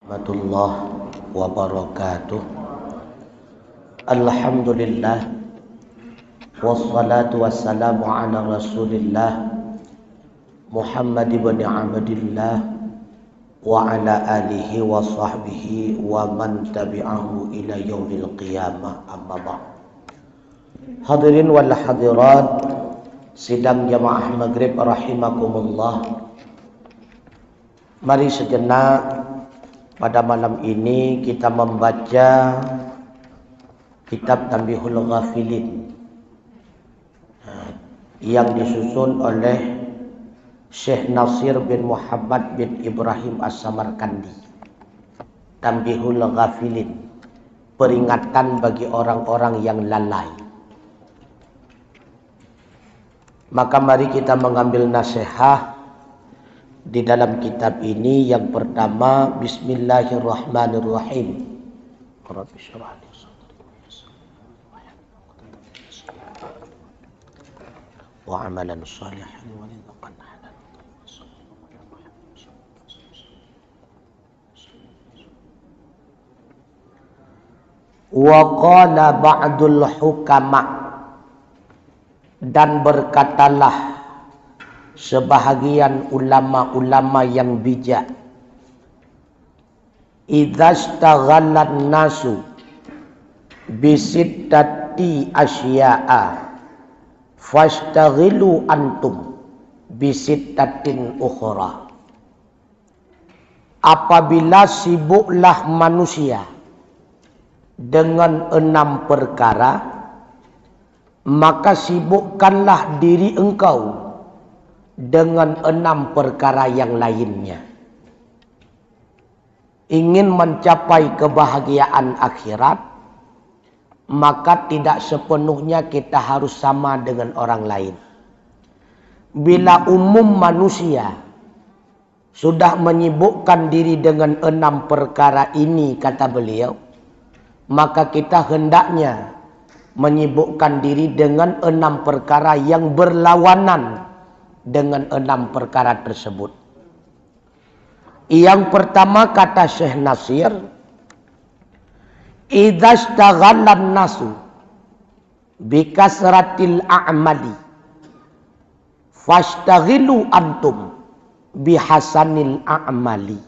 Warahmatullahi wabarakatuh. Alhamdulillah wassalatu wassalamu ala Rasulillah Muhammad ibn Abdillah wa ala alihi wa sahbihi wa man tabi'ahu ila yaumil qiyamah, amma ba'd. Hadirin wal hadirat sidang jamaah maghrib rahimakumullah. Mari sejenak pada malam ini kita membaca kitab Tanbihul Ghafilin yang disusun oleh Syekh Nasir bin Muhammad bin Ibrahim As-Samarkandi. Tanbihul Ghafilin, peringatan bagi orang-orang yang lalai. Maka mari kita mengambil nasihat di dalam kitab ini. Yang pertama, Bismillahirrahmanirrahim. Rabbi syrah li sadri wa amalan salihan wa rizqan halalan. Wa qala ba'dul hukama, dan berkatalah sebahagian ulama-ulama yang bijak, idzastaghallan nasu bisittati asya'a fashtaghilu antum bisittatin ukhra. Apabila sibuklah manusia dengan 6 perkara, maka sibukkanlah diri engkau dengan 6 perkara yang lainnya. Ingin mencapai kebahagiaan akhirat, maka tidak sepenuhnya kita harus sama dengan orang lain. Bila umum manusia sudah menyibukkan diri dengan 6 perkara ini, kata beliau, maka kita hendaknya menyibukkan diri dengan 6 perkara yang berlawanan dengan 6 perkara tersebut. Yang pertama, kata Syekh Nasir, idzastaghallan nasu bikasratil a'mali fashtaghilu antum bihasanil a'mali.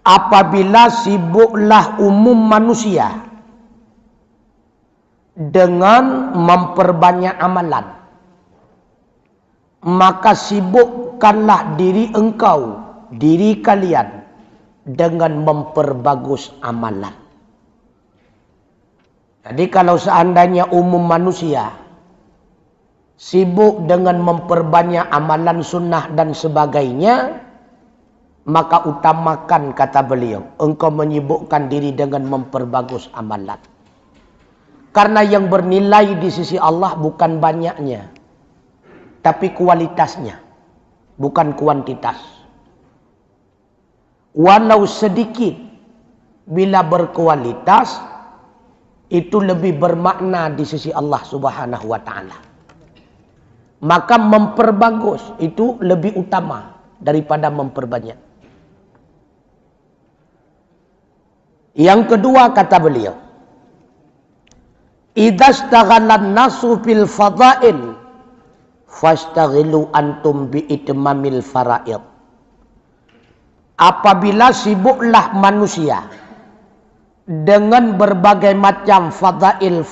Apabila sibuklah umum manusia dengan memperbanyak amalan, maka sibukkanlah diri engkau, diri kalian, dengan memperbagus amalan. Jadi kalau seandainya umum manusia sibuk dengan memperbanyak amalan sunnah dan sebagainya, maka utamakan, kata beliau, engkau menyibukkan diri dengan memperbagus amalan. Karena yang bernilai di sisi Allah bukan banyaknya, tapi kualitasnya, bukan kuantitas. Walau sedikit, bila berkualitas, itu lebih bermakna di sisi Allah Subhanahu wa ta'ala. Maka memperbagus itu lebih utama daripada memperbanyak. Yang kedua, kata beliau, idzastaghallan nasu fil fadha'il fashtaghilu antum bi itmamil fara'id. Apabila sibuklah manusia dengan berbagai macam fadail,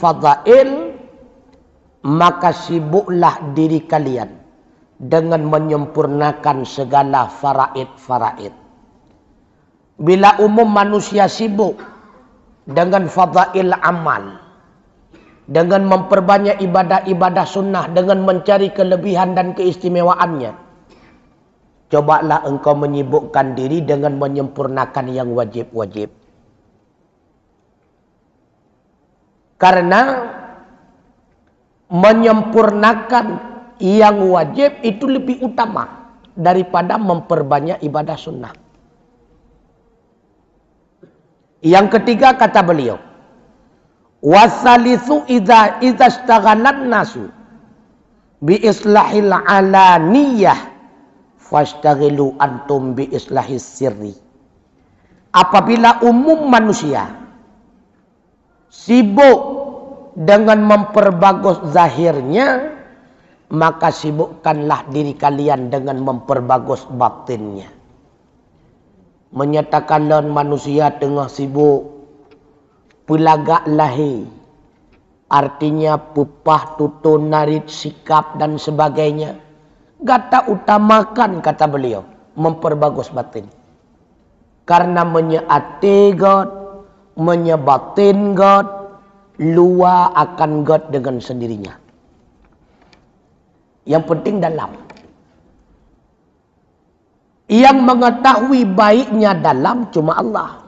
maka sibuklah diri kalian dengan menyempurnakan segala faraid. Bila umum manusia sibuk dengan fadail amal, dengan memperbanyak ibadah-ibadah sunnah, dengan mencari kelebihan dan keistimewaannya, cobalah engkau menyibukkan diri dengan menyempurnakan yang wajib-wajib. Karena menyempurnakan yang wajib itu lebih utama daripada memperbanyak ibadah sunnah. Yang ketiga, kata beliau, wasalitsu idzastaghalan nasu bi islahil alaniyah fashtaghilu antum bi islahis sirri. apabila umum manusia sibuk dengan memperbagus zahirnya, maka sibukkanlah diri kalian dengan memperbagus batinnya. Menyatakan lawan manusia tengah sibuk pelagak lahir, artinya pupah, tutun, narit, sikap dan sebagainya. Gata utamakan, kata beliau, memperbagus batin. Karena menyeati God, menyebatin God, luar akan God dengan sendirinya. Yang penting dalam. Yang mengetahui baiknya dalam cuma Allah.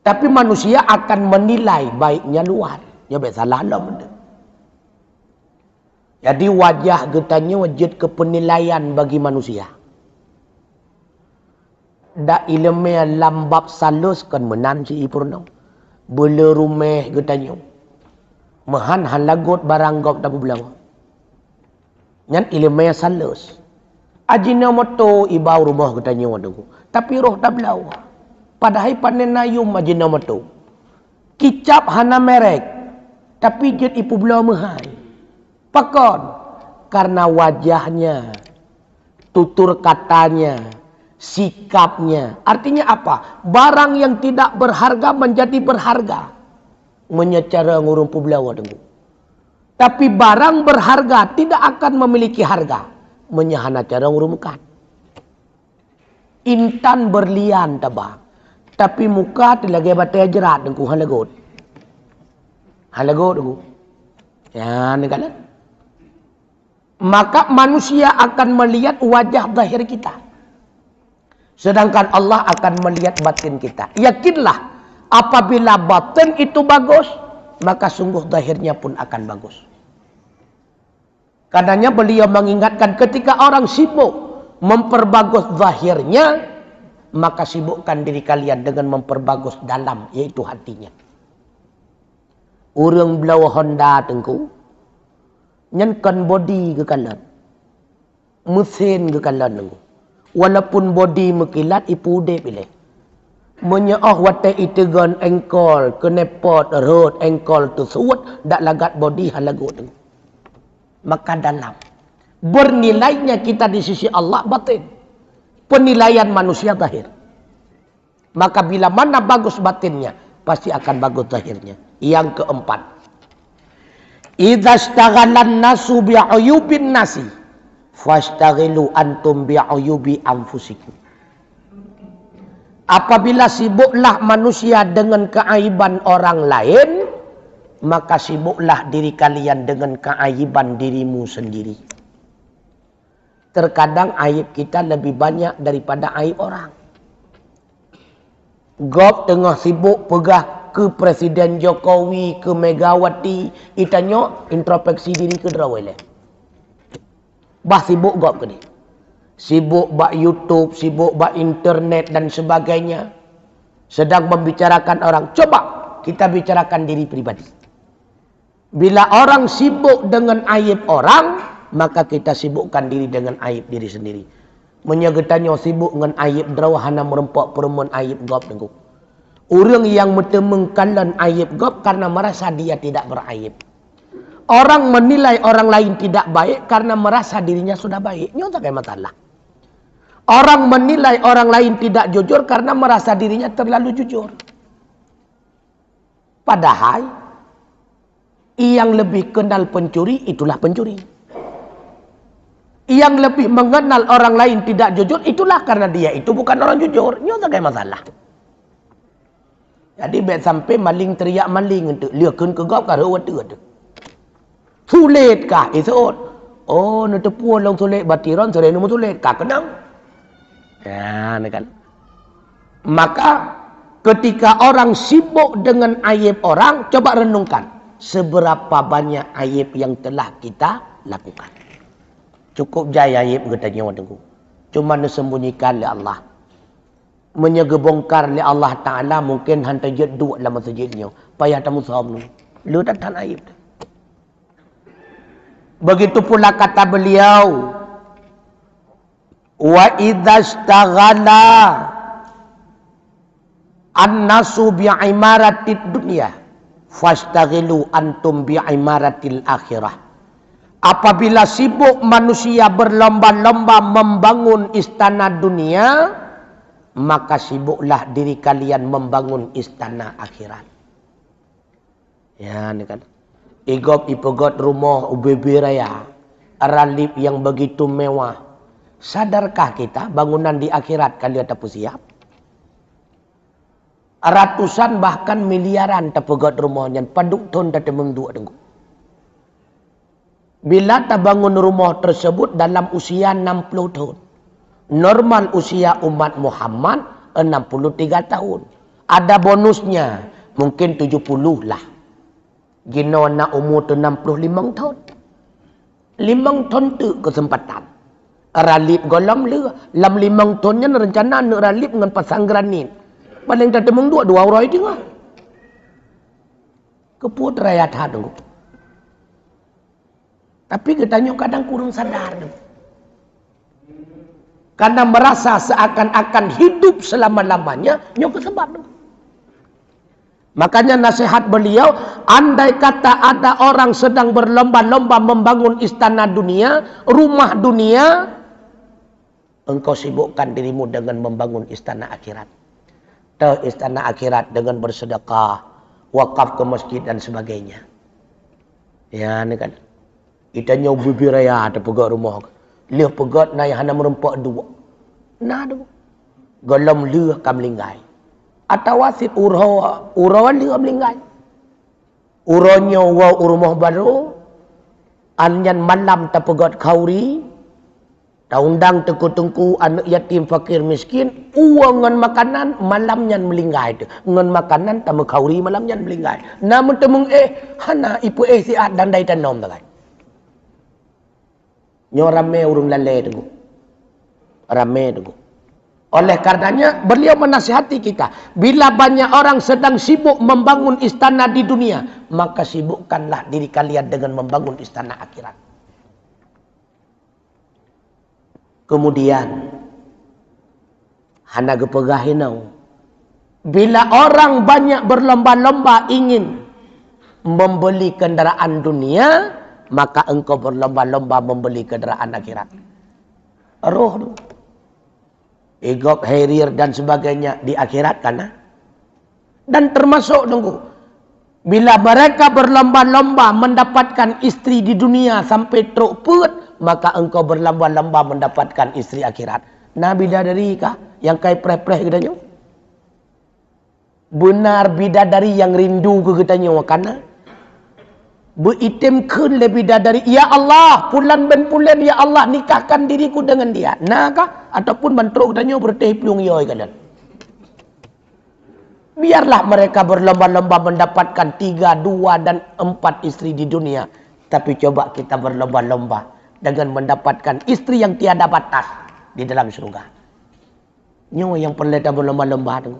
Tapi manusia akan menilai baiknya luar. Ya salah lah benda. Jadi wajah getanya wajud kepenilaian bagi manusia. Da ilmu lambab salus kan menan si ipurno. Bela rumah getanya. Mahan halagot barang gop tak belawa. Nyan ilmu salus. Ajinomoto ibau rumah getanya waduh. Tapi roh tak belawa. Padahal panen nayum ajinomoto. Kicap hana merek. Tapi jet ipu belawa mahai. Pakon. Karena wajahnya. Tutur katanya. Sikapnya. Artinya apa? Barang yang tidak berharga menjadi berharga. Menyecara ngurung pu belawa dengu. Tapi barang berharga tidak akan memiliki harga. Menyahana cara ngurumkan. Intan berlian tabah. Tapi muka tilagi batai jerat dengku halagot. Halagot dengku. Ya, negala. Maka manusia akan melihat wajah zahir kita. Sedangkan Allah akan melihat batin kita. Yakinlah apabila batin itu bagus, maka sungguh zahirnya pun akan bagus. Karenanya beliau mengingatkan ketika orang sibuk memperbagus zahirnya, maka sibukkan diri kalian dengan memperbagus dalam, yaitu hatinya. Orang belawa Honda tengku, nyankan body ke kalan, mesin ke kalan tengku. Walaupun body mekilat, ipu udah pilih. Menyeoh watai itegan engkol, kenepot, road, engkol tu suut, dak lagat body halagut tengku. Maka dalam bernilainya kita di sisi Allah batin, penilaian manusia zahir. Maka bila mana bagus batinnya, pasti akan bagus zahirnya. Yang keempat, idza ishtaghalan nasu bi'uyubin nasi fashtaghilu antum bi'uyubi anfusikum. Apabila sibuklah manusia dengan keaiban orang lain, maka sibuklah diri kalian dengan keaiban dirimu sendiri. Terkadang aib kita lebih banyak daripada aib orang. Gop tengah sibuk pegah ke Presiden Jokowi, ke Megawati, itanya introspeksi diri ke drawele. Bah sibuk gop ke ni. Sibuk bak YouTube, sibuk bak internet dan sebagainya. Sedang membicarakan orang. Coba kita bicarakan diri pribadi. Bila orang sibuk dengan aib orang, maka kita sibukkan diri dengan aib diri sendiri. Menyagetannya sibuk dengan aib drawahana merempak perempuan aib gop dengku. Orang yang metemengkalan aib gop karena merasa dia tidak beraib. Orang menilai orang lain tidak baik karena merasa dirinya sudah baik. Ini tak ada masalah. Orang menilai orang lain tidak jujur karena merasa dirinya terlalu jujur. Padahal yang lebih kenal pencuri, itulah pencuri. Yang lebih mengenal orang lain tidak jujur, itulah karena dia itu bukan orang jujur. Ini tak ada masalah. Jadi bet sampai maling teriak maling untuk liakan ke gop kah rewat tu. Sulit kah isot? Oh, nak tepuan long sulit batiran sore nombor sulit kah kenang. Ya, kan. Maka ketika orang sibuk dengan aib orang, coba renungkan. Seberapa banyak aib yang telah kita lakukan. Cukup jaya aib katanya wadengku. Cuma disembunyikan oleh Allah. Menyegebongkar oleh Allah Ta'ala mungkin hantar jeduk dalam masjidnya. Payah tamu saham ni. Lu tak tahan aib. Begitu pula kata beliau. Wa idza istaghala An-nasu bi'imaratid dunya fastaghilu antum bi'imaratil akhirah. Apabila sibuk manusia berlomba-lomba membangun istana dunia, maka sibuklah diri kalian membangun istana akhirat. Ya, ini kan. Igop ipegot rumah UBB Raya, ralip yang begitu mewah. Sadarkah kita bangunan di akhirat kalian tak siap? Ratusan bahkan miliaran terpegot rumahnya, paduk ton tak mengduk tengku. Bila tak bangun rumah tersebut dalam usia 60 tahun. Normal usia umat Muhammad 63 tahun. Ada bonusnya, mungkin 70 lah. Gino nak umur tu 65 tahun. 5 tahun tu kesempatan. Ralip golong le. Lam 5 tahunnya rencana nak ralip dengan pasang granit. Paling tak temung 2 orang itu lah. Keput rakyat hadu. Tapi kita kadang kurang sadar. Karena merasa seakan-akan hidup selama-lamanya. Nyok sebab tu. Makanya nasihat beliau, andai kata ada orang sedang berlomba-lomba membangun istana dunia, rumah dunia, engkau sibukkan dirimu dengan membangun istana akhirat. Istana akhirat dengan bersedekah, wakaf ke masjid dan sebagainya. Ya, ini kan. Kita nyaw bibir raya ada pegat rumah. Lihat pegat na yang hana merempak dua. Nah tu. Galam lihat kam linggai. Atau wasit urawan lihat melinggai. Uranya wa rumah baru. Anyan malam tak pegat kauri. Undang tengku-tengku anak yatim fakir miskin, uang ngan makanan malamnya melinggai tu. Ngan makanan tamu kauri malamnya melinggai. Namun temung hana ipu si ad dan dai tanom tagai. Nyo rame urung lale tu. Rame tu. Oleh karenanya beliau menasihati kita, bila banyak orang sedang sibuk membangun istana di dunia, maka sibukkanlah diri kalian dengan membangun istana akhirat. Kemudian hana gepegahinau. Bila orang banyak berlomba-lomba ingin membeli kendaraan dunia, maka engkau berlomba-lomba membeli kendaraan akhirat. Roh tu. Igop, Harrier dan sebagainya di akhirat kan? Dan termasuk tunggu. Bila mereka berlomba-lomba mendapatkan istri di dunia sampai truk put, maka engkau berlomba-lomba mendapatkan istri akhirat. Nah bidadari kah yang kai preh-preh katanya? Benar bidadari yang rindu ke katanya wakana? Beritimkan le bidadari, ya Allah, pulan ben pulan ya Allah nikahkan diriku dengan dia. Nah kah? Ataupun mantruk katanya berteh pelung yoi kalian. Biarlah mereka berlomba-lomba mendapatkan 3, 2 dan 4 istri di dunia. Tapi coba kita berlomba-lomba dengan mendapatkan istri yang tiada batas di dalam surga. Nyo yang perlu kita berlomba-lomba tu.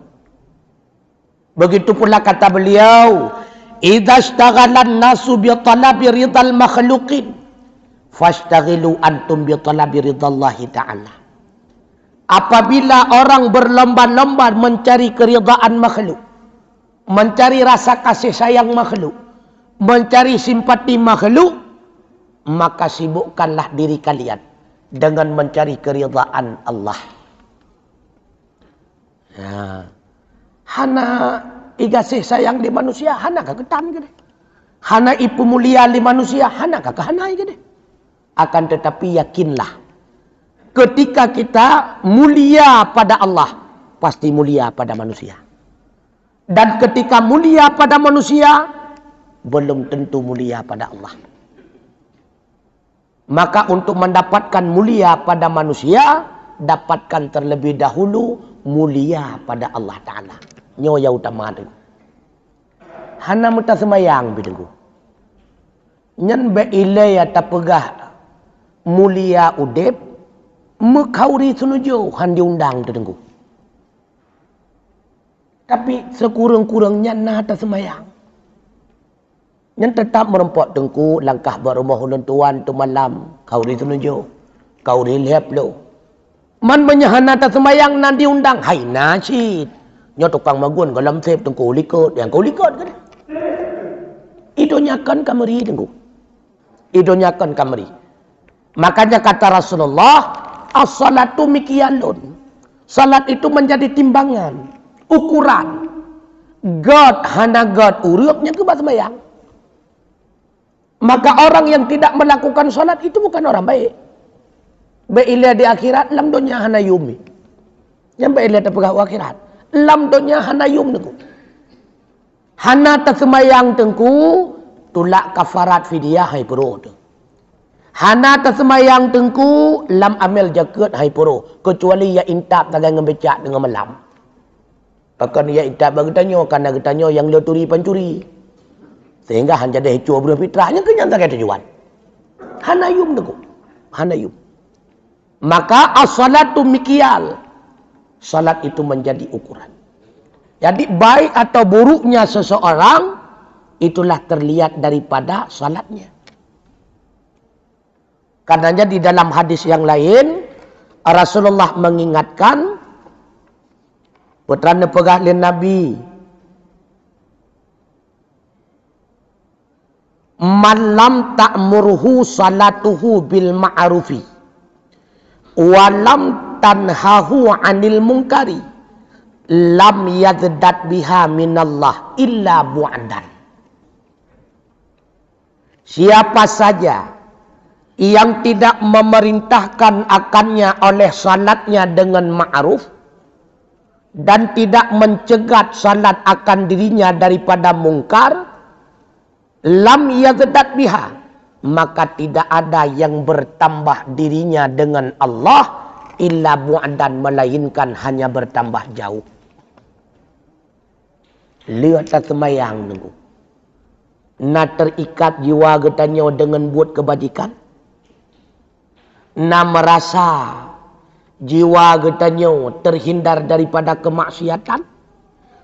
Begitu pula kata beliau, idza ishtaghalan nasu bi talabi ridal makhluqin fashtaghilu antum bi talabi ridallahi ta'ala. Apabila orang berlomba-lomba mencari keridaan makhluk, mencari rasa kasih sayang makhluk, mencari simpati makhluk, maka sibukkanlah diri kalian dengan mencari keridaan Allah. Ya. Hana igasih sayang di manusia, hana kegetam gede. Hana ipu mulia di manusia, hana kehanai gede. Akan tetapi yakinlah, ketika kita mulia pada Allah, pasti mulia pada manusia. Dan ketika mulia pada manusia, belum tentu mulia pada Allah. Maka untuk mendapatkan mulia pada manusia, dapatkan terlebih dahulu mulia pada Allah Ta'ala. Nyoya utama itu. Hana muta semayang bidengku. Nyan be ilaya tapegah mulia udep, mekauri sunujo han diundang tengku. Tapi sekurang-kurangnya nata semayang. Yang tetap merempok tengku langkah berumah ulun tuan tu malam. Kauri sunujo. Kauri lihat lo. Man menyahana ta semayang nan diundang. Hai nasid. Nyo tukang magun dalam sep tengku likut, yang kau likut kan. Idonyakan kamari tengku. Idonyakan kamari. Makanya kata Rasulullah, as-salatu mikyalun. Salat itu menjadi timbangan, ukuran. God hana God urutnya ke sembahyang. Maka orang yang tidak melakukan salat itu bukan orang baik. Baiklah di akhirat lam dunya hana yumi. Yang baiklah terpegah akhirat. Lam dunya hana yum tengku. Hana tersemayang tengku tulak kafarat fidyah hai perut. Hana tersemayang tengku lam amil jaket hai poro kecuali ya intab tagang ngebecak dengan malam. Bahkan ya intab bagi tanyo karena getanyo yang loturi pancuri. Sehingga hanya ada hecua berfitrahnya kenyang tak tujuan. Hanayum tengku. Hanayum. Maka as-salatu mikyal. Salat itu menjadi ukuran. Jadi baik atau buruknya seseorang itulah terlihat daripada salatnya. Karenanya di dalam hadis yang lain Rasulullah mengingatkan putrane pegah lin Nabi, man lam ta'murhu salatuhu bil ma'rufi wa lam tanhahu 'anil munkari lam yazdad biha minallah illa bu'dan. Siapa saja yang tidak memerintahkan akannya oleh salatnya dengan ma'ruf dan tidak mencegat salat akan dirinya daripada mungkar, lam yazdad biha, maka tidak ada yang bertambah dirinya dengan Allah illa bu'dan, melainkan hanya bertambah jauh. Lihat semayang nunggu. Na terikat jiwa getanyo dengan buat kebajikan. Na merasa jiwa getanyo terhindar daripada kemaksiatan.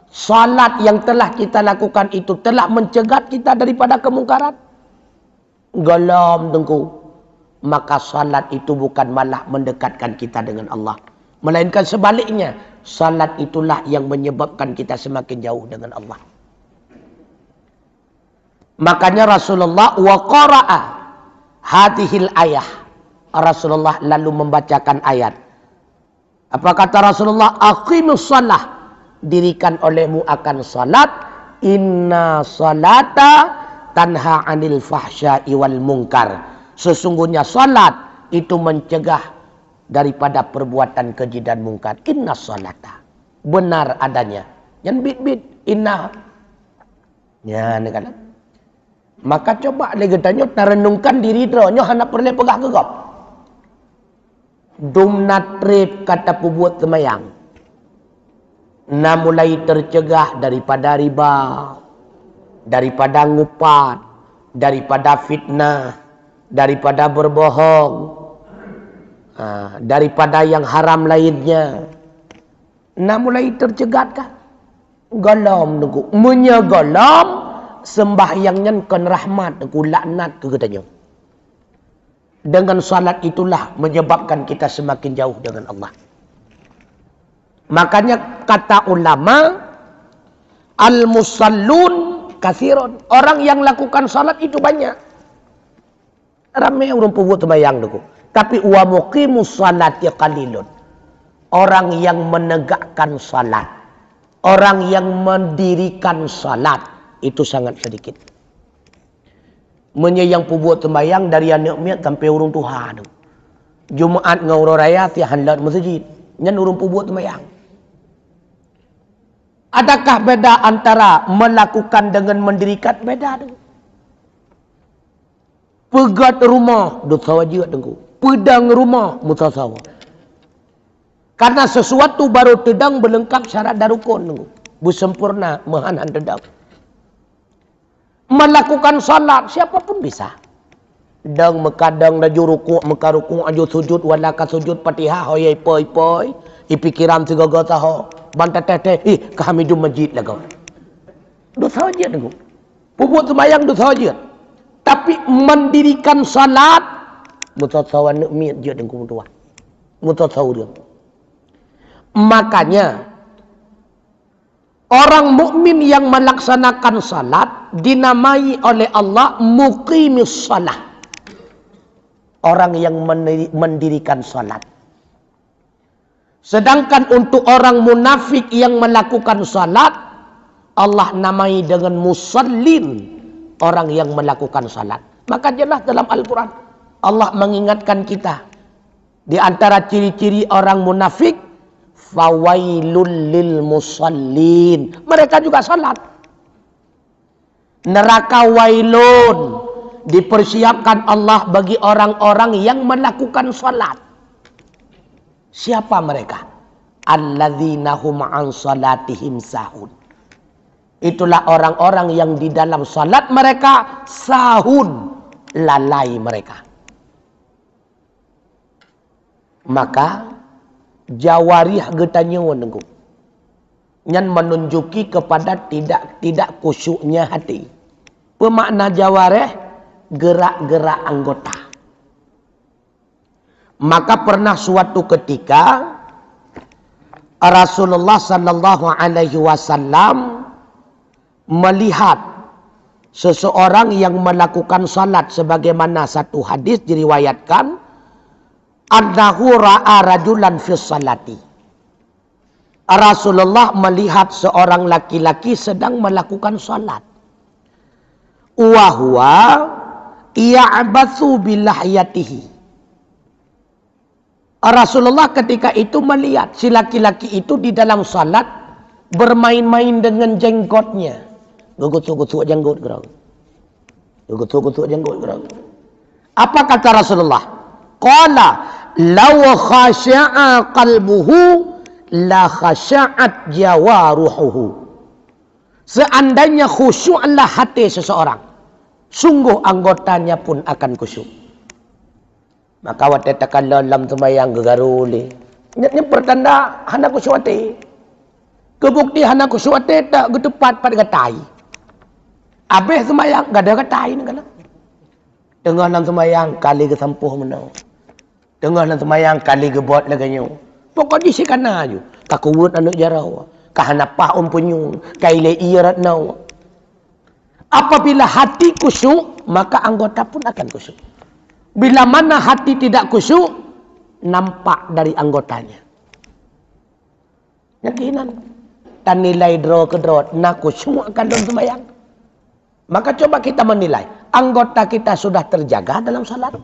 Salat yang telah kita lakukan itu telah mencegat kita daripada kemungkaran. Galam tengku. Maka salat itu bukan malah mendekatkan kita dengan Allah. Melainkan sebaliknya. Salat itulah yang menyebabkan kita semakin jauh dengan Allah. Makanya Rasulullah wa qara'a hadhil ayah. Rasulullah lalu membacakan ayat. Apa kata Rasulullah? Aqimus shalah. Dirikan olehmu akan salat. Inna salata tanha 'anil fahsya'i wal munkar. Sesungguhnya salat itu mencegah daripada perbuatan keji dan mungkar. Inna salata. Benar adanya. Yang bit-bit. Inna. Ya, ni kan. Maka coba lagi tanya terenungkan diri dronyo hendak perlu pegah gegap. Dumnat trip kata pubuat semayang. Na mulai tercegah daripada riba, daripada ngupat, daripada fitnah, daripada berbohong, daripada yang haram lainnya. Na mulai tercegat kan? Galam nunggu. Menyegalam sembahyangnya kan rahmat aku laknat ke katanya. Dengan salat itulah menyebabkan kita semakin jauh dengan Allah. Makanya kata ulama, al-musallun katsirun. Orang yang lakukan salat itu banyak. Ramai orang pembuat sembahyang tu. Tapi wa muqimus salati qalilun. Orang yang menegakkan salat, orang yang mendirikan salat itu sangat sedikit. Yang pembuat sembahyang dari anak miat sampai urung Tuhan. Jumaat ngauro raya tihan laut masjid. Nyan urung pembuat sembahyang. Adakah beda antara melakukan dengan mendirikan? Beda tu. Pegat rumah dosa wajib tengku. Pedang rumah mutasawa. Karena sesuatu baru tedang berlengkap syarat darukun tengku. Bersempurna mehanan tedang. Melakukan salat siapapun bisa. Dang mekadang laju rukuk, meka rukuk aju sujud walaka sujud Fatihah hoyai poi-poi, ipikiran segaga taho, bantat teh kami di masjid lah kau. Dosa aja tengok. Puput sembahyang dosa aja. Tapi mendirikan salat mutasawan nak miat je tengok tua. Mutasaw dia. Makanya Orang mukmin yang melaksanakan salat dinamai oleh Allah muqimis salah. Orang yang mendirikan salat. Sedangkan untuk orang munafik yang melakukan salat, Allah namai dengan musallin, orang yang melakukan salat. Maka jelas dalam Al-Quran Allah mengingatkan kita, di antara ciri-ciri orang munafik, fawailul lil musallin, mereka juga salat. Neraka wailun dipersiapkan Allah bagi orang-orang yang melakukan salat. Siapa mereka? Alladzina hum an salatihim sahun. Itulah orang-orang yang di dalam salat mereka sahun, lalai mereka. Maka jawarih getanya menunggu, yang menunjuki kepada tidak khusyuknya hati. Pemakna jawarih gerak-gerak anggota. Maka pernah suatu ketika Rasulullah sallallahu alaihi wasallam melihat seseorang yang melakukan salat, sebagaimana satu hadis diriwayatkan, annahu ra'a rajulan fi salati. Rasulullah melihat seorang laki-laki sedang melakukan salat. Wa huwa ya'bathu bilahyatihi. Rasulullah ketika itu melihat si laki-laki itu di dalam salat bermain-main dengan jenggotnya. Gugut-gugut jenggot gerang. Gugut-gugut jenggot gerang. Apa kata Rasulullah? Qala law khasya'a qalbuhu la khasya'at jawaruhu. Seandainya khusyuklah hati seseorang, sungguh anggotanya pun akan khusyuk. Maka wate tekan dalam sembahyang gegaruli. Ini pertanda hana khusyuk hati. Kebukti hana khusyuk hati tak getepat pada gatai. Habis sembahyang gak ada gatai ni kalau. Tengah dalam sembahyang kali kesampuh menau. Tengah dalam sembahyang kali gebot laganya. Pokok di sikana aja. Kakuwut anak jarau. Kahanapah umpunyung. Kaile irat nau. Apabila hati khusyuk, maka anggota pun akan khusyuk. Bila mana hati tidak khusyuk, nampak dari anggotanya. Yakinan. Dan nilai draw ke draw. Nak khusyuk akan dalam sembahyang. Maka coba kita menilai. Anggota kita sudah terjaga dalam salat.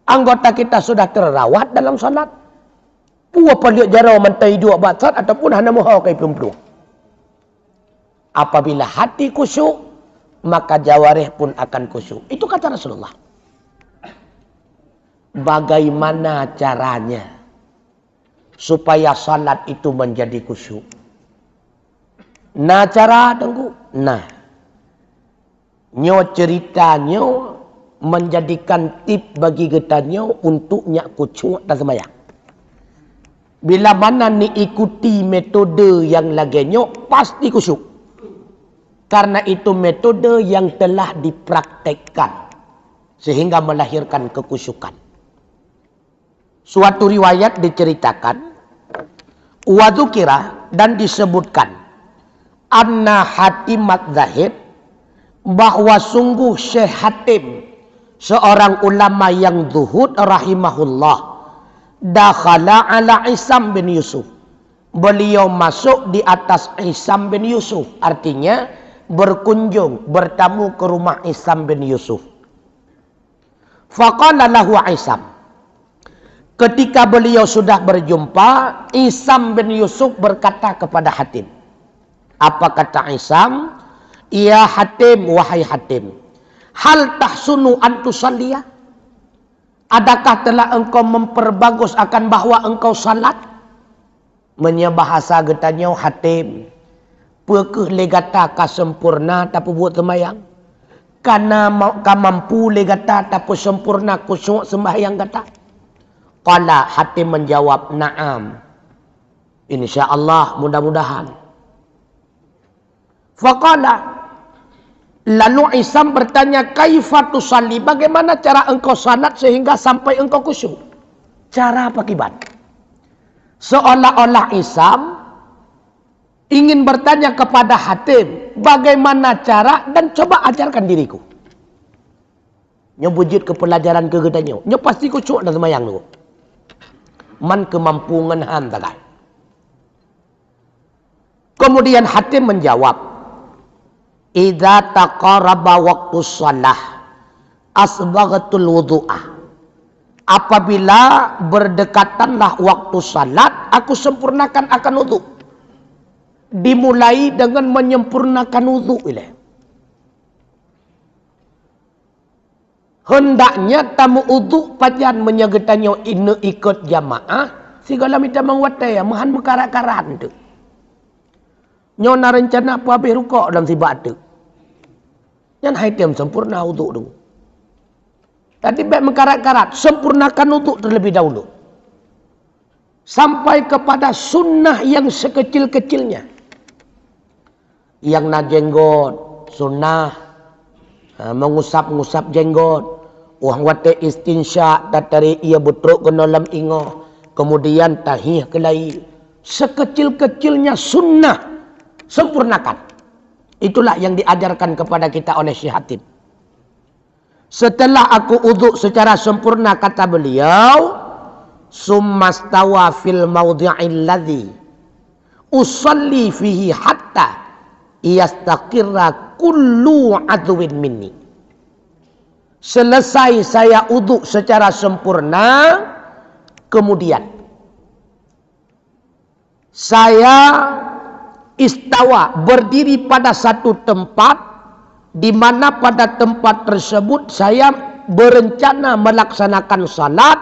Anggota kita sudah terawat dalam salat. Puah paliak jarau mentai dua batat ataupun hana muhau kai pelum-pelum. Apabila hati khusyuk, maka jawarih pun akan khusyuk. Itu kata Rasulullah. Bagaimana caranya supaya salat itu menjadi khusyuk? Nah cara tunggu. Nah, nyo ceritanya menjadikan tip bagi getanya untuk nyak khusyuk dan sembahyang. Bila mana ni ikuti metode yang laginya pasti khusyuk. Karena itu metode yang telah dipraktekkan sehingga melahirkan kekhusyukan. Suatu riwayat diceritakan, wadzukira, dan disebutkan, anna Hatim Madzahib, bahwa sungguh Syekh Hatim, seorang ulama yang zuhud rahimahullah, dakhala ala Isam bin Yusuf. Beliau masuk di atas Isam bin Yusuf, artinya berkunjung, bertamu ke rumah Isam bin Yusuf. Faqala lahu Isam. Ketika beliau sudah berjumpa, Isam bin Yusuf berkata kepada Hatim. Apa kata Isam? Ya Hatim, wahai Hatim. Hal tahsunu antusalliya? Adakah telah engkau memperbagus akan bahwa engkau salat? Menyebahasa getanya Hatim. Pekeh legata ka sempurna tapi buat sembahyang. Kana ka mampu legata tapi sempurna khusyuk sembahyang kata. Qala Hatim menjawab, na'am. InsyaAllah, mudah-mudahan. Faqala. Lalu Isam bertanya, kaifa tusalli? Bagaimana cara engkau salat sehingga sampai engkau khusyuk? Cara apa kibat? Seolah-olah Isam ingin bertanya kepada hatim, bagaimana cara, dan coba ajarkan diriku. Nya wujud ke pelajaran ke gedanya. Nya pasti kucuk dan semayang tu. Man kemampuan han takai. Kemudian hatim menjawab, idza taqaraba waqtu shalah asbaghatul wudu'ah. Apabila berdekatanlah waktu salat, aku sempurnakan akan wudu. Dimulai dengan menyempurnakan wudu. Hendaknya tamu wudu pajan menyegetannya ina ikut jamaah. Segala minta mengwatai, mahan mekarat-karat tu. Nyona rencana apa habis rukuk dalam sibak tu. Yang haitim sempurna wudu tu. Tadi baik mengkarat-karat, sempurnakan wudu terlebih dahulu. Sampai kepada sunnah yang sekecil-kecilnya. Yang nak jenggot, sunnah. Mengusap-ngusap jenggot. Wang wate istinsya, tatari ia betruk ke dalam ingoh. Kemudian tahih kelai. Sekecil-kecilnya sunnah, sempurnakan. Itulah yang diajarkan kepada kita oleh Syekh Hatib. Setelah aku uduk secara sempurna, kata beliau, summastawa fil mawdi'il ladzi usalli fihi hatta yastaqirra kullu adwin minni. Selesai saya uduk secara sempurna, kemudian saya istawa, berdiri pada satu tempat, di mana pada tempat tersebut saya berencana melaksanakan salat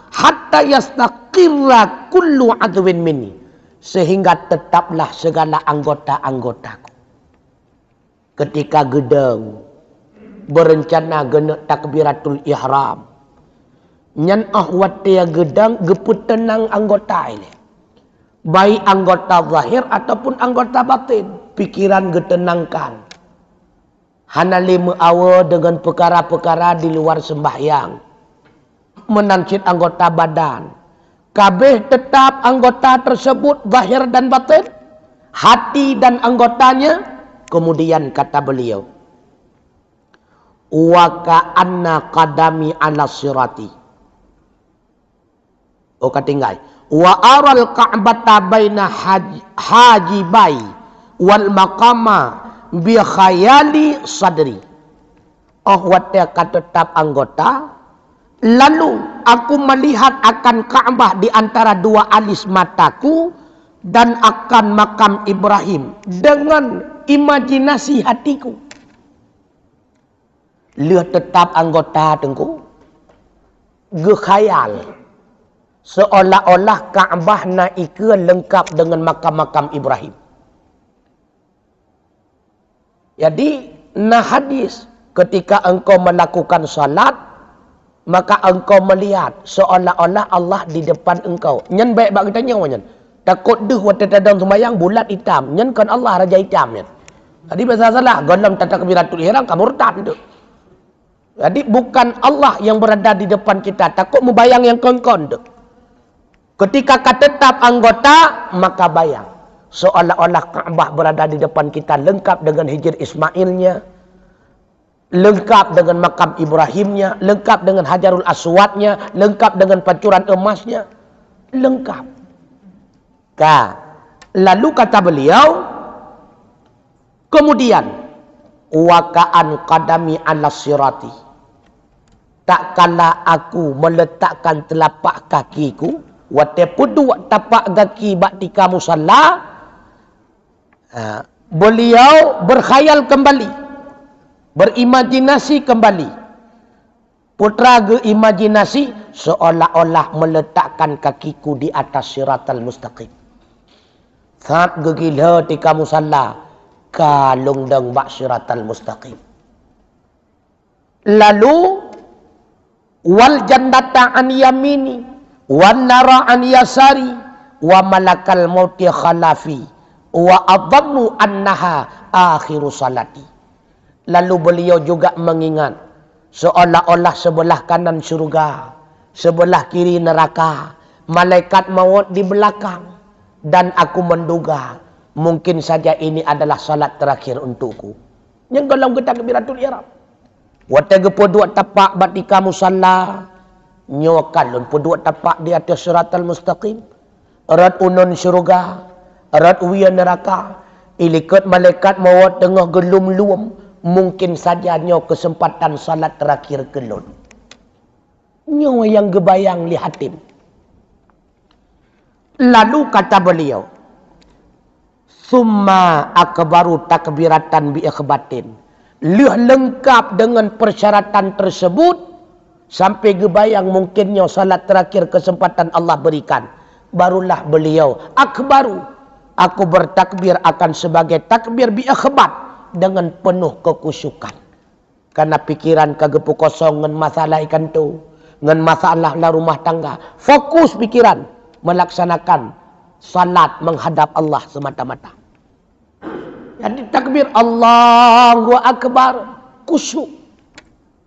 hatta yastaqirra kullu adwin minni, sehingga tetaplah segala anggota-anggotaku. Ketika gedeng berencana genek takbiratul ihram, nyan ahwatia gedang geput tenang anggota ini, baik anggota zahir ataupun anggota batin, pikiran getenangkan. Hana lima awa dengan perkara-perkara di luar sembahyang. Menancit anggota badan. Kabeh tetap anggota tersebut zahir dan batin. Hati dan anggotanya. Kemudian kata beliau, wa ka'anna qadami ala sirati. Oh katinggai. Wa aral ka'bata baina hajibai wal maqama bi khayali sadri. Oh watia tetap anggota, lalu aku melihat akan Ka'bah di antara dua alis mataku dan akan makam Ibrahim dengan imajinasi hatiku. Lihat tetap anggota tengku gekhayal, seolah-olah Ka'bah naika lengkap dengan makam-makam Ibrahim. Jadi, nah hadis, ketika engkau melakukan salat, maka engkau melihat seolah-olah Allah di depan engkau. Nyan baik bak kita nyawa nyan. Takut deh waktu tadang sembahyang bulat hitam. Nyan kan Allah raja hitam nyan. Jadi bahasa salah, golam takbiratul ihram kamu murtad itu. Jadi bukan Allah yang berada di depan kita. Takut membayang yang kon-kon tu. Ketika tetap anggota, maka bayang. Seolah-olah Ka'bah berada di depan kita, lengkap dengan hijr Ismailnya, lengkap dengan makam Ibrahimnya, lengkap dengan Hajarul Aswadnya, lengkap dengan pancuran emasnya, lengkap. Lalu kata beliau, kemudian waka'an qadami ala sirati, tak kala aku meletakkan telapak kakiku wate pudu tapak kaki baktika musalla, beliau berkhayal kembali, berimajinasi kembali. Putra geimajinasi seolah-olah meletakkan kakiku di atas siratal mustaqim. Saat gegila tika musalla kalung deng bak siratal mustaqim. Lalu wal jannata an yamini wan nara an yasari wa malakal mauti khalafi wa adhannu annaha akhiru salati. Lalu beliau juga mengingat seolah-olah sebelah kanan syurga, sebelah kiri neraka, malaikat maut di belakang, dan aku menduga mungkin saja ini adalah salat terakhir untukku. Yang dalam takbiratul ihram. Wata gepo dua tapak batika musalla, nyokalun po dua tapak di atas siratal mustaqim. Erat unun syurga, erat uya neraka, ilikut malaikat mawat tengah gelum luam, mungkin saja nyo kesempatan salat terakhir kelun. Nyo yang gebayang li hatim. Lalu kata beliau, summa akbaru takbiratan bi ikhbatin. Lengkap dengan persyaratan tersebut sampai gebayang mungkinnya salat terakhir kesempatan Allah berikan. Barulah beliau akbaru, aku bertakbir akan sebagai takbir bi ikhbat, dengan penuh kekusyukan. Karena pikiran kagepu kosong ngan masalah ikan tu, ngan masalah la rumah tangga. Fokus pikiran melaksanakan salat menghadap Allah semata-mata. Jadi takbir Allahu Akbar, kusyuk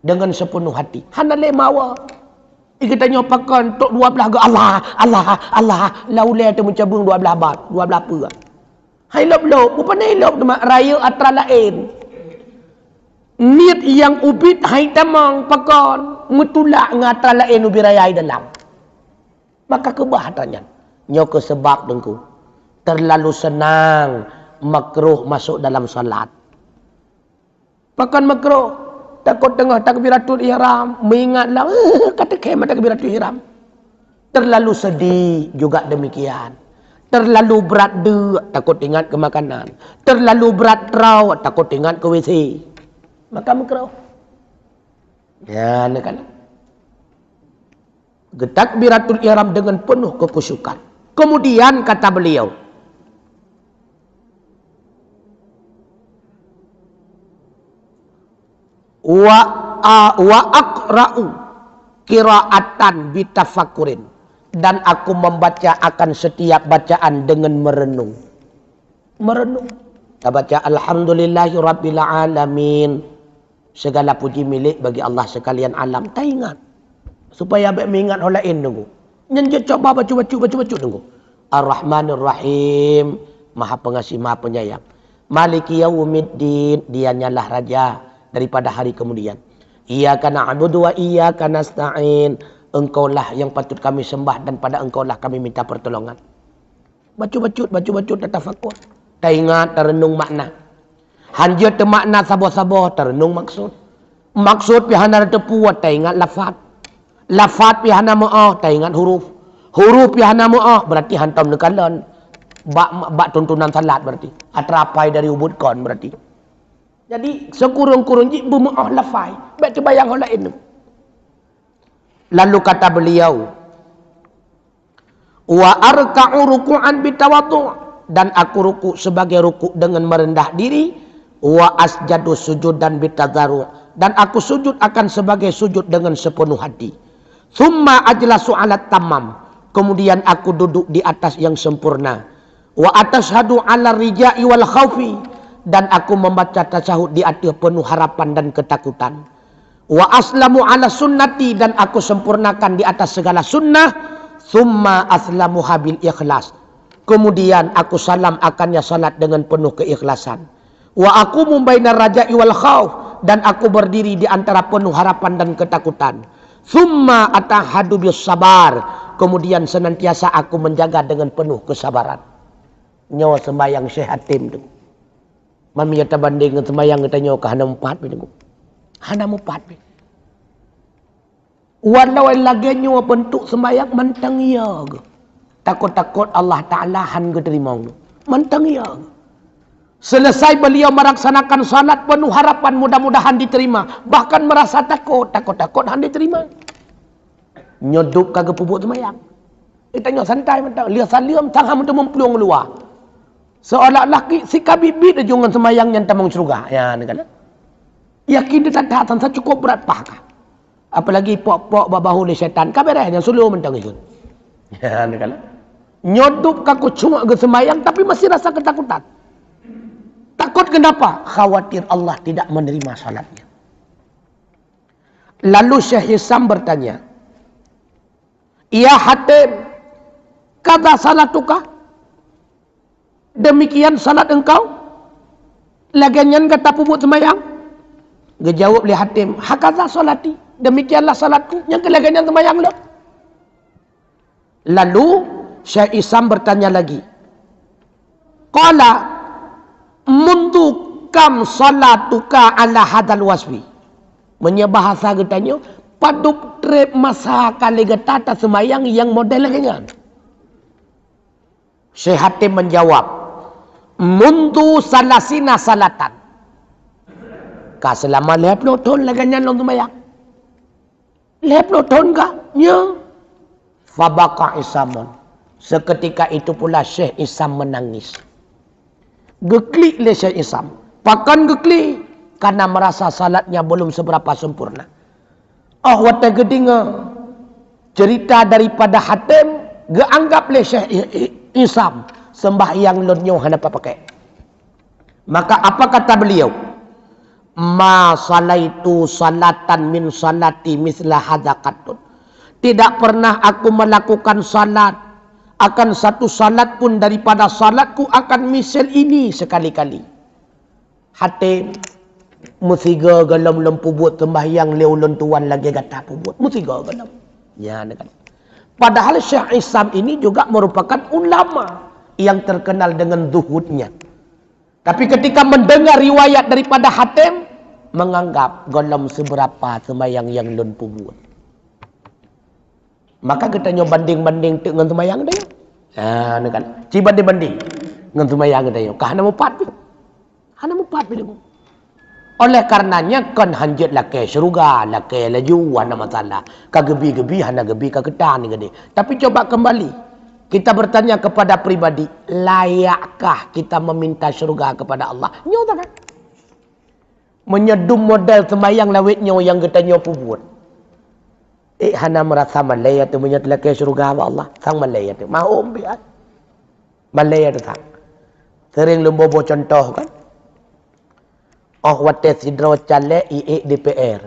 dengan sepenuh hati. Hana le mawa. Kita nyopakan tok 12 ke Allah, Allah, Allah. Laulai tu mencabung 12 bat, 12 apa. Hai lop-lop, bukan lop tu mak raya atra lain. Niat yang ubit hai tamang pakon, metulak ngatra lain ubi raya dalam. Maka kebahatannya. Nyoke sebab dengku terlalu senang makruh masuk dalam salat. Bahkan makruh takut tengah takbiratul ihram mengingatlah kata kemah takbiratul ihram. Terlalu sedih juga demikian. Terlalu berat takut ingat ke makanan. Terlalu berat raw takut ingat ke WC. Maka makruh. Ya, kan. Takbiratul ihram dengan penuh kekusyukan. Kemudian kata beliau, wa aqra'u qira'atan bitafakkurin, dan aku membaca akan setiap bacaan dengan merenung. Merenung. Kita baca alhamdulillahi rabbil alamin. Segala puji milik bagi Allah sekalian alam. Tak ingat. Supaya abang mengingat orang lain tunggu. Nyenjat coba baca tunggu. Ar-Rahmanir Rahim, Maha Pengasih Maha Penyayang. Maliki Yaumiddin, dianyalah raja daripada hari kemudian. Iyyaka na'budu wa iyyaka nasta'in, engkaulah yang patut kami sembah dan pada engkaulah kami minta pertolongan. Baca tafakkur. Tak ingat, terenung makna. Hanjir te makna sabo-sabo, terenung maksud. Maksud pihana tepu, tak ingat lafaz. Lafaz pihana ma'ah, tak ingat huruf. Huruf pihana ma'ah, berarti hantam nekalan. Bak tuntunan salat berarti. Atrapai dari ubud kon berarti. Jadi sekurang-kurang jibu ma'ah lafaz. Baik terbayang orang lain. Lalu kata beliau, wa arka'u ruku'an bitawaddu', dan aku ruku sebagai ruku dengan merendah diri. Wa asjadu sujudan bitadharu', dan aku sujud akan sebagai sujud dengan sepenuh hati. Thumma ajlasu 'alat tamam, kemudian aku duduk di atas yang sempurna. Wa atashhadu 'ala rija'i wal khaufi, dan aku membaca tasyahud di atas penuh harapan dan ketakutan. Wa aslamu 'ala sunnati, dan aku sempurnakan di atas segala sunnah. Thumma aslamu habil ikhlas, kemudian aku salam akannya salat dengan penuh keikhlasan. Wa aku mumbaina raja'i wal khauf, dan aku berdiri di antara penuh harapan dan ketakutan. Thumma atahadu bis sabar, kemudian senantiasa aku menjaga dengan penuh kesabaran. Nyawa sembahyang Syekh Hatim tu. Mami kata banding dengan sembahyang kita nyawa ke hana 4 tu. Hana 4. Walau lagi nyawa bentuk sembahyang mentang ya ke. Takut-takut Allah Ta'ala han ke terima. Mentang ya ke. Selesai beliau melaksanakan salat penuh harapan mudah-mudahan diterima. Bahkan merasa takut han diterima. Nyoduk kagak pupuk semayang. Kita nyok santai mentang. Lihat salim tangan untuk mempelung luar. Seolah-olah si kabibit dia jangan semayang yang tamang surga. Ya, ni kan. Yakin dia tak tahan saya cukup berat pahkah. Apalagi pok-pok babahu ni syaitan. Kabarah yang suluh mentang itu. Ya, ni kan. Nyoduk kaku cuma ke semayang tapi masih rasa ketakutan. Takut kenapa? Khawatir Allah tidak menerima salatnya. Lalu Syekh Hisam bertanya, "Ya Hatim, kata salatuka?" Demikian salat engkau. Lagian kata pubut semayang. Gejawab oleh Hatim, hakaza salati. Demikianlah salatku. Yang kelagian semayang lah. Lalu Syekh Isam bertanya lagi. Qala mundu kam salatuka ala hadal wasfi. Menyebahasa getanya, padup trep masa kali getata semayang yang model ringan. Syekh Hatim menjawab, mundu salasina salatan. Ka selama 50 tahun laganya long semayang. 50 tahun kah? Ya. Fabaka Isamun. Seketika itu pula Syekh Isam menangis. Geklik le Syekh Isam. Pakan geklik. Karena merasa salatnya belum seberapa sempurna. Oh, wata gedinga. Cerita daripada Hatim. Geanggap le Syekh Isam. Sembahyang lonyo hana apa pakai. Maka apa kata beliau? Ma salaitu salatan min salati misla hadaqatun. Tidak pernah aku melakukan salat. Akan satu salat pun daripada salatku akan misal ini sekali-kali. Hatim. Musiga galam lempu buat sembahyang leulun tuan lagi kata pubut. Musiga galam. Ya, kan. Padahal Syekh Isam ini juga merupakan ulama yang terkenal dengan zuhudnya. Tapi ketika mendengar riwayat daripada Hatim, menganggap galam seberapa sembahyang yang lun pubut. Maka kita nyoba banding-banding dengan semayang dia. Ha, kan. Ci banding-banding dengan semayang dia. Kah hana mupat. Hana mupat bila. Oleh karenanya kan hanjutlah ke syurga, lah ke laju hana masalah. Ka gebi-gebi hana gebi ka ketan ni gede. Tapi coba kembali. Kita bertanya kepada pribadi, layakkah kita meminta syurga kepada Allah? Nyo tak kan? Menyedum model semayang lawitnya yang kita nyo pubut. Hana merasa malaya tu menyatakan ke syurga Allah. Sang malaya tu. Mahu biar. Malaya tu sang. Sering lembobo contoh kan. Oh wate sidro cale DPR.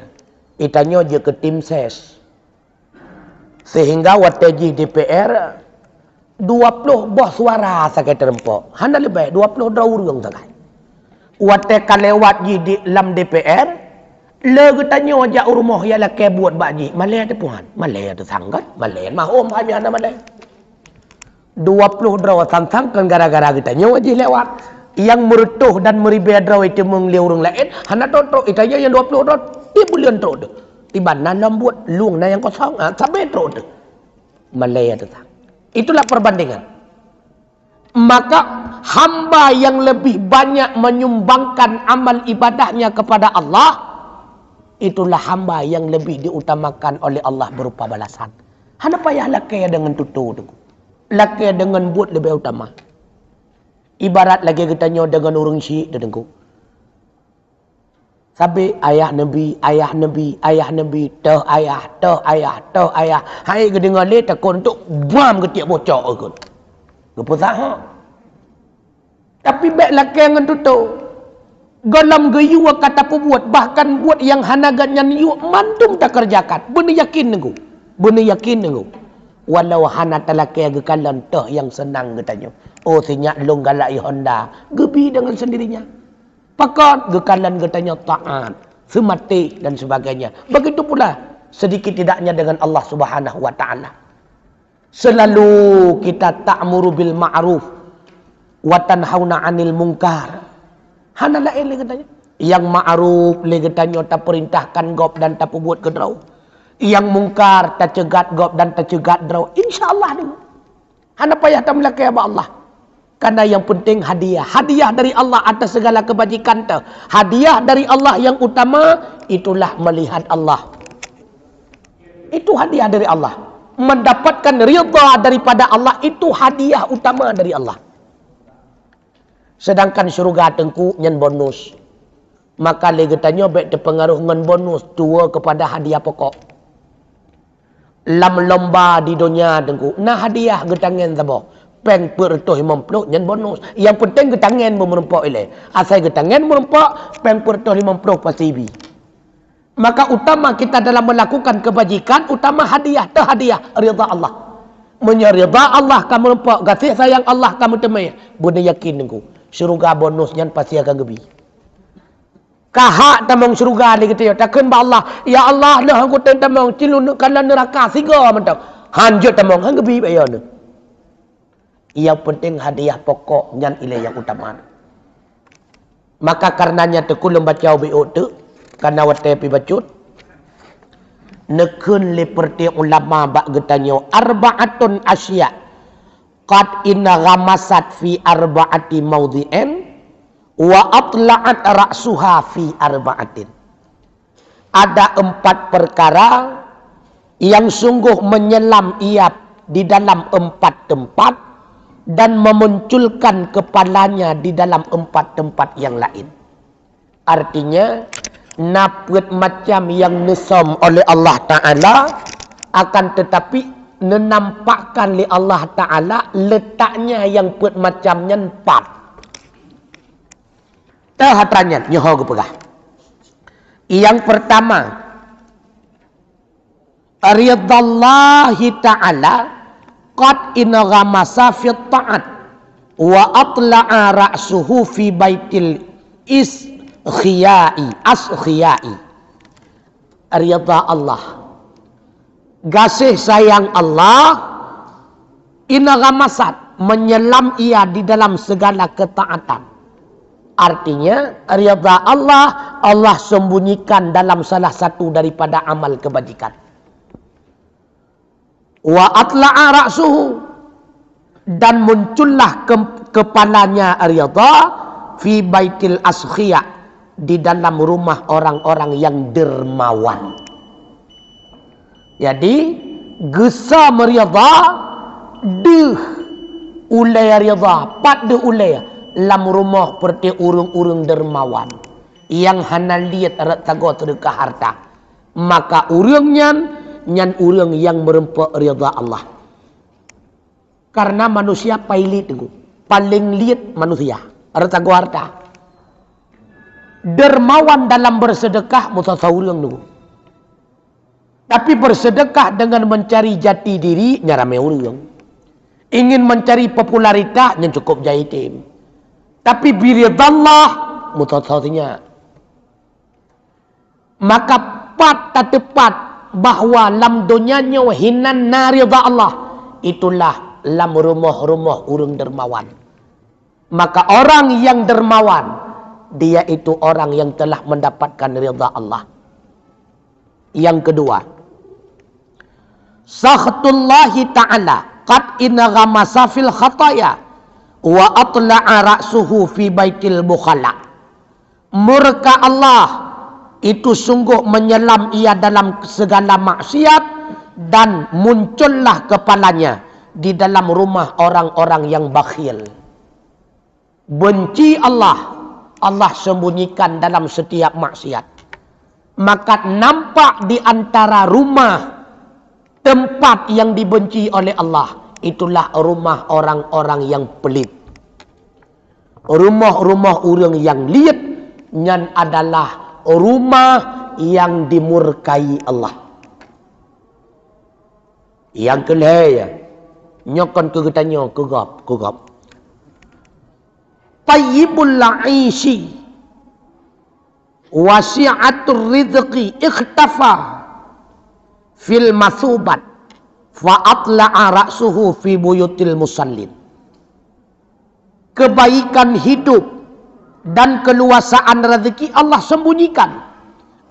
Itanya je ke tim ses. Sehingga wate je DPR 20 buah suara sakit terempok. Hana lebih 20 draurung sangat. Wate kalewat je di dalam DPR. Le tanya ajak rumah ya lah ke buat baji. Malay ada puan. Malay ada sanggat. Malay mahum kami ada malay. 20 draw sang-sang kan gara-gara kita nyawa je lewat. Yang merutuh dan meribah draw itu menglihat orang lain. Hana toto itu aja yang 20 draw. Dia boleh draw tu. Tiba nanam buat luang na yang kosong. Sampai draw tu. Malay ada sang. Itulah perbandingan. Maka hamba yang lebih banyak menyumbangkan amal ibadahnya kepada Allah, itulah hamba yang lebih diutamakan oleh Allah berupa balasan. Hana payah lakai dengan tutu. Lakai dengan buat lebih utama. Ibarat lagi kita nyo dengan orang syik dengku. Sabi ayah Nabi, ayah Nabi, ayah Nabi, teh ayah, teh ayah, teh ayah. Hai kedengar le takon untuk buam ketiak bocok akun. Kepusah. Tapi baik lakai dengan tutu. Galam gayu kata buat, bahkan buat yang hanagannya yu mantum tak kerjakan. Benar yakin nengku. Benar yakin nengku. Walau hana talakai gekalan teh yang senang katanya. Oh sinyak long galai Honda. Gebi dengan sendirinya. Pakat gekalan katanya taat, semati dan sebagainya. Begitu pula sedikit tidaknya dengan Allah Subhanahu wa taala. Selalu kita ta'muru bil ma'ruf wa tanhauna 'anil munkar. Hana lain lagi katanya. Yang ma'ruf lagi katanya tak perintahkan gop dan tak buat kedrau. Yang mungkar tak cegat gop dan tak cegat draw. InsyaAllah ni. Hana payah tak melakai apa Allah. Karena yang penting hadiah. Hadiah dari Allah atas segala kebajikan tu. Hadiah dari Allah yang utama, itulah melihat Allah. Itu hadiah dari Allah. Mendapatkan ridha daripada Allah, itu hadiah utama dari Allah. Sedangkan syurga tengku nyen bonus. Maka legetanya baik terpengaruh dengan bonus tua kepada hadiah pokok. Lam lomba di dunia tengku. Nah hadiah getangan sabo. Peng pertoh 50 nyen bonus. Yang penting getangan merempak ile. Asal getangan merempak, peng pertoh 50 pasibi. Maka utama kita dalam melakukan kebajikan, utama hadiah, hadiah ridha Allah. Menyerida Allah kamu nampak. Kasih sayang Allah kamu temui. Bunda yakin nengku. Syurga bonusnya pasti akan gebi. Kahak tamang syurga ni kita. Takkan ba Allah. Ya Allah dah aku tamang. Cilun kana neraka siga mentang. Hanjut tamang. Han gebi bayo ni. Yang penting hadiah pokok nyan ilai yang utama. Maka karenanya tekulum baca bi'u tu. Karena wate pi bacut. Nekun liperti ulama bak getanyo. Arba'atun asya. Qad inna ghamasat fi arba'ati mawdi'in. Wa atla'at ra'suha fi arba'atin. Ada 4 perkara. Yang sungguh menyelam ia di dalam 4 tempat. Dan memunculkan kepalanya di dalam 4 tempat yang lain. Artinya, naput macam yang nesam oleh Allah Ta'ala, akan tetapi menampakkan oleh Allah Ta'ala letaknya yang put macamnya 4. Terhatanya, nyoho gepegah. Yang pertama, ridallahi ta'ala qad inaghamasa fi ta'at wa atla'a ra'suhu fi baitil askhiyai. Ridha Allah, kasih sayang Allah, inaghamasat, menyelam ia di dalam segala ketaatan. Artinya ridha Allah, Allah sembunyikan dalam salah satu daripada amal kebajikan. Wa atla'a ra'suhu, dan muncullah kepalanya ridha fi baitil askhiya, di dalam rumah orang-orang yang dermawan. Jadi gesa meridha deh ulai ridha pat de ulai lam rumah perti urung-urung dermawan yang hanal liat arat tago sedekah harta, maka urungnya nyan urang yang merempak ridha Allah. Karena manusia paling liat manusia arat tago harta. Dermawan dalam bersedekah mutasawurang nunggu. Tapi bersedekah dengan mencari jati diri nyarame urang. Ingin mencari popularitas yang cukup jahitim. Tapi biridallah mutasawurnya. Maka tak tepat bahwa lam donyanya hinan narida Allah. Itulah lam rumah-rumah urang dermawan. Maka orang yang dermawan, dia itu orang yang telah mendapatkan ridha Allah. Yang kedua, sakhtullahi ta'ala qad inaghamasa fil khataya wa atla'a ra'suhu fi baitil bukhala. Murka Allah itu sungguh menyelam ia dalam segala maksiat, dan muncullah kepalanya di dalam rumah orang-orang yang bakhil. Benci Allah, Allah sembunyikan dalam setiap maksiat. Maka nampak di antara rumah tempat yang dibenci oleh Allah, itulah rumah orang-orang yang pelit. Rumah-rumah orang yang liat nyan adalah rumah yang dimurkai Allah. Yang kelaya nyokon kegetanya kegap. Tayyibul la'ishi wasi'atur rizqi ikhtafa fil masubat fa'atla'a ra'suhu fi buyutil musallin. Kebaikan hidup dan keluasaan rezeki Allah sembunyikan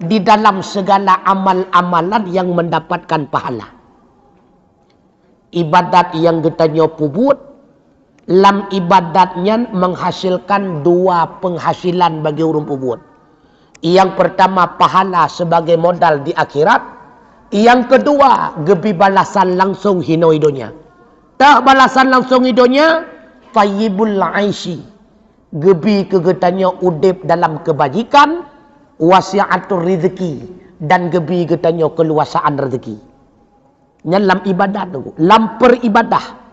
di dalam segala amal-amalan yang mendapatkan pahala. Ibadat yang kita pubut, lam ibadatnya menghasilkan 2 penghasilan bagi orang pubut. Yang pertama pahala sebagai modal di akhirat. Yang kedua gebi balasan langsung hino hidonya. Tak balasan langsung hidonya, tayyibul aishi, gebi kegetanya udip dalam kebajikan, wasi'atur rizki, dan gebi getanya keluasaan rezeki. Lam ibadat, lam peribadah.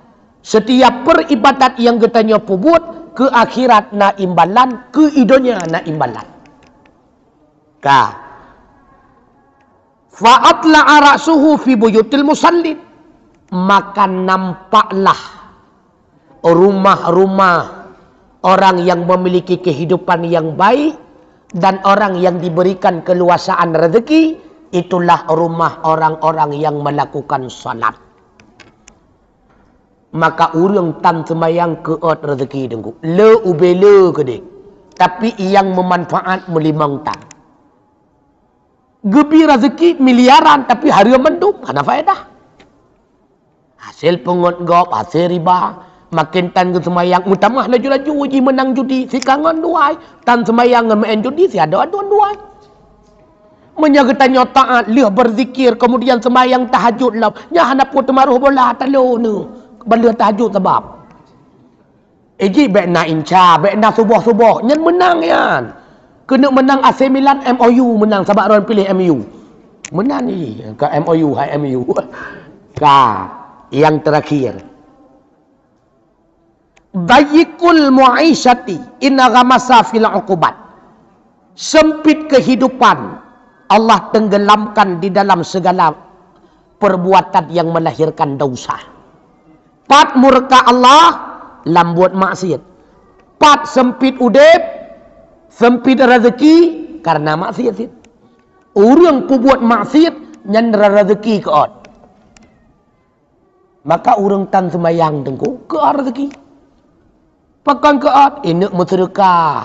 Setiap peribadat yang getanya pubut, ke akhirat na imbalan, ke idonya na imbalan. Fa'atla'a ra'suhu fi buyutil musallin. maka nampaklah rumah-rumah orang yang memiliki kehidupan yang baik dan orang yang diberikan keluasaan rezeki, itulah rumah orang-orang yang melakukan salat. Maka urang tan semayang keot rezeki dengku. Le ubele ke dek. Tapi yang memanfaat melimang tan. Gebi rezeki miliaran tapi hari mendung, mana faedah? Hasil pengot gop, hasil riba, makin tan ke semayang, mutamah laju-laju uji menang judi, si kangen duai, tan semayang main judi, si ada aduan duai. Menjaga tanya taat, lihat berzikir, kemudian semayang tahajud lah, nya hendak pun temaruh bola talo nu, bela tahajud sebab. Eji bek na inca, bek na subuh-subuh, nyen menang yan. Kena menang AC Milan, MOU menang, sebab orang pilih MU. Menang ni, ke MOU, hai MU. Yang terakhir. Dayyikul mu'aisyati inna ghamasa fil uqubat. Sempit kehidupan Allah tenggelamkan di dalam segala perbuatan yang melahirkan dosa. Pat murka Allah lambuat maksiat. Pat sempit udep, sempit rezeki karena maksiat. Orang buat maksiat nyandra rezeki ke ot. Maka orang tan semayang tengku ke rezeki. Pakan ke ot ini musyrikah.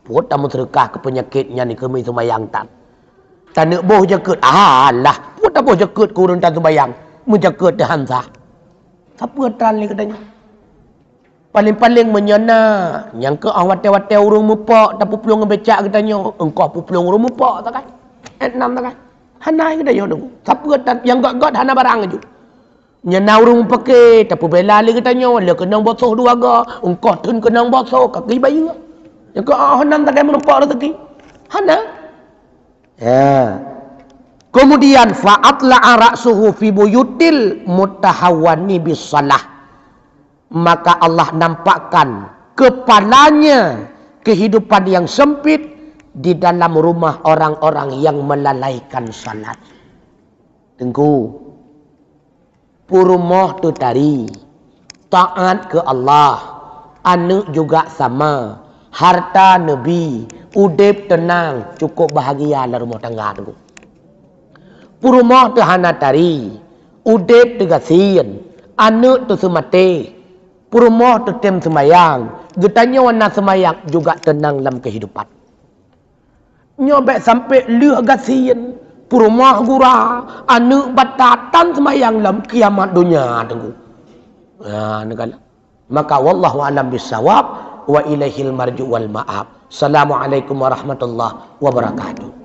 Buat tak musyrikah ke penyakitnya ni kami semayang tan. Tak nak boh jaket. Alah, buat tak boh jaket ke orang tan semayang. Menjaket dah hansah. Siapa tan ni katanya? Paling-paling menyana. Yang ke watai-watai orang mupak. Tak pupulung becak katanya. Engkau pupulung orang mupak tak kan? Enam tak kan? Hanai katanya dulu. Siapa tan yang gak-gak hana barang je. Nyana urung pakai, tapi bela lagi katanya, dia kenang basuh dua ga, engkau tun kenang basuh, kaki bayi. Yang kau hanam tak ada menumpak rezeki. Hana. Ya. Kemudian fa'atla'a ra'suhu fi buyutil mutahawwani bisalah. Maka Allah nampakkan kepalanya kehidupan yang sempit di dalam rumah orang-orang yang melalaikan salat. Tengku. Purumah tu tadi taat ke Allah, anak juga sama, harta Nabi, udip tenang, cukup bahagia dalam rumah tangga tu. Purumah tu hana tari, udip tu gasin, anak tu semate, purumah tu tem semayang, getanya warna semayang juga tenang dalam kehidupan. Nyobek sampai lih gasin. Purumah gura, anak batatan semayang dalam kiamat dunia tengku. Ya, negala. Maka wallahu alam bisawab wa ilaihil marju wal ma'ab. Assalamualaikum warahmatullahi wabarakatuh.